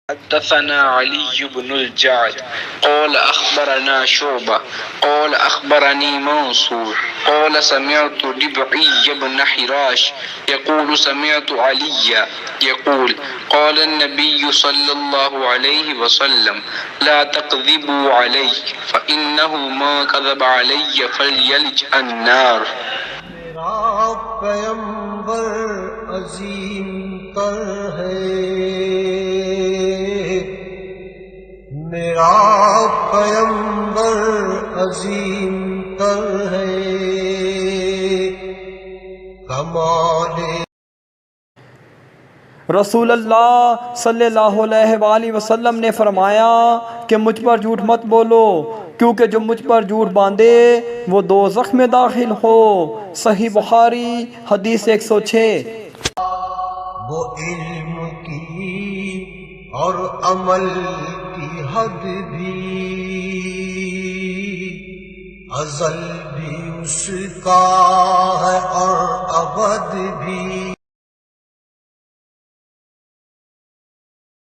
حدثنا علي بن الجعد قال أخبرنا شعبة قال أخبرني منصور قال سمعت ربعي بن حراش يقول سمعت علي يقول قال النبي صلى الله عليه وسلم لا تكذبوا علي فإنه ما كذب علي فليلج النار. میرا پیمبر عظیم تر ہے، میرا پیمبر عظیم تر ہے، کمال رسول اللہ صلی اللہ علیہ وآلہ وسلم نے فرمایا کہ مجھ پر جھوٹ مت بولو، کیونکہ جو مجھ پر جھوٹ باندھے وہ دوزخ میں داخل ہو۔ صحیح بخاری حدیث 106۔ وہ علم کی اور عمل کی حد بھی ازل بھی اس کا ہے اور ابد بھی۔